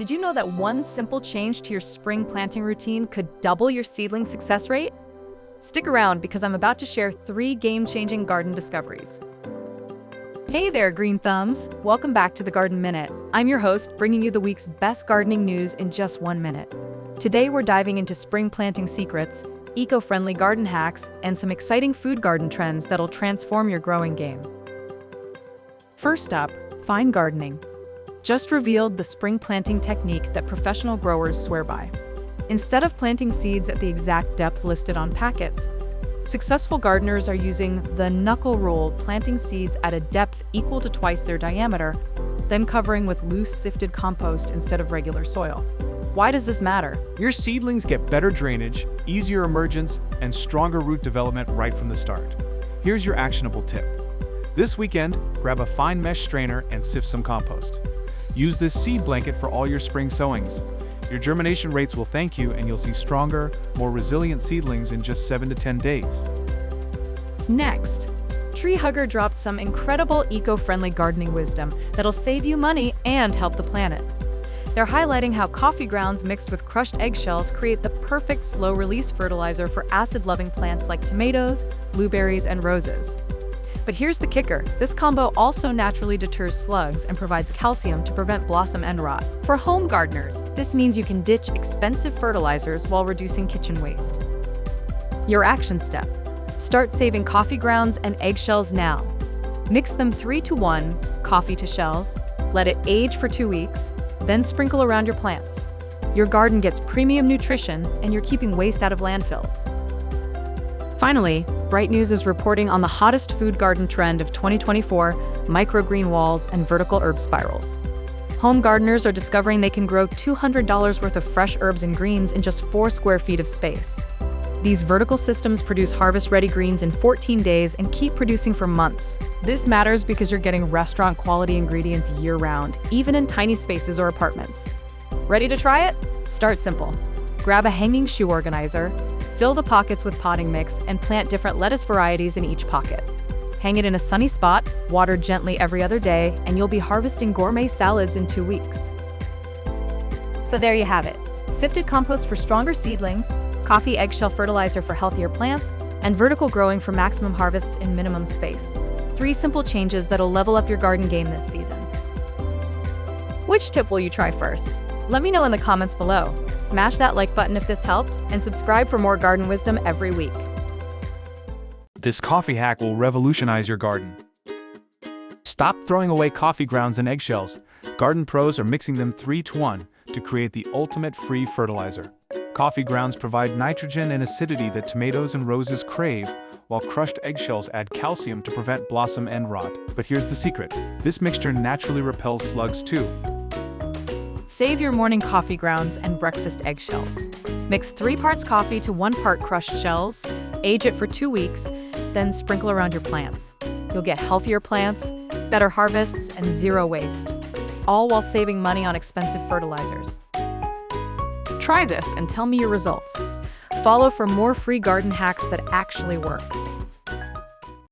Did you know that one simple change to your spring planting routine could double your seedling success rate? Stick around because I'm about to share 3 game-changing garden discoveries. Hey there, Green Thumbs! Welcome back to the Garden Minute. I'm your host, bringing you the week's best gardening news in just 1 minute. Today we're diving into spring planting secrets, eco-friendly garden hacks, and some exciting food garden trends that'll transform your growing game. First up, fine gardening. Just revealed the spring planting technique that professional growers swear by. Instead of planting seeds at the exact depth listed on packets, successful gardeners are using the knuckle rule, planting seeds at a depth equal to twice their diameter, then covering with loose sifted compost instead of regular soil. Why does this matter? Your seedlings get better drainage, easier emergence, and stronger root development right from the start. Here's your actionable tip. This weekend, grab a fine mesh strainer and sift some compost. Use this seed blanket for all your spring sowings. Your germination rates will thank you, and you'll see stronger, more resilient seedlings in just 7 to 10 days. Next, Tree Hugger dropped some incredible eco-friendly gardening wisdom that'll save you money and help the planet. They're highlighting how coffee grounds mixed with crushed eggshells create the perfect slow-release fertilizer for acid-loving plants like tomatoes, blueberries, and roses. But here's the kicker. This combo also naturally deters slugs and provides calcium to prevent blossom end rot. For home gardeners, this means you can ditch expensive fertilizers while reducing kitchen waste. Your action step. Start saving coffee grounds and eggshells now. Mix them 3-to-1, coffee to shells, let it age for 2 weeks, then sprinkle around your plants. Your garden gets premium nutrition and you're keeping waste out of landfills. Finally, Bright News is reporting on the hottest food garden trend of 2024, microgreen walls and vertical herb spirals. Home gardeners are discovering they can grow $200 worth of fresh herbs and greens in just 4 square feet of space. These vertical systems produce harvest-ready greens in 14 days and keep producing for months. This matters because you're getting restaurant-quality ingredients year-round, even in tiny spaces or apartments. Ready to try it? Start simple. Grab a hanging shoe organizer, fill the pockets with potting mix, and plant different lettuce varieties in each pocket. Hang it in a sunny spot, water gently every other day, and you'll be harvesting gourmet salads in 2 weeks. So there you have it. Sifted compost for stronger seedlings, coffee eggshell fertilizer for healthier plants, and vertical growing for maximum harvests in minimum space. 3 simple changes that'll level up your garden game this season. Which tip will you try first? Let me know in the comments below. Smash that like button if this helped, and subscribe for more garden wisdom every week. This coffee hack will revolutionize your garden. Stop throwing away coffee grounds and eggshells. Garden pros are mixing them 3-to-1 to create the ultimate free fertilizer. Coffee grounds provide nitrogen and acidity that tomatoes and roses crave, while crushed eggshells add calcium to prevent blossom end rot. But here's the secret. This mixture naturally repels slugs too. Save your morning coffee grounds and breakfast eggshells. Mix 3 parts coffee to 1 part crushed shells, age it for 2 weeks, then sprinkle around your plants. You'll get healthier plants, better harvests, and 0 waste, all while saving money on expensive fertilizers. Try this and tell me your results. Follow for more free garden hacks that actually work.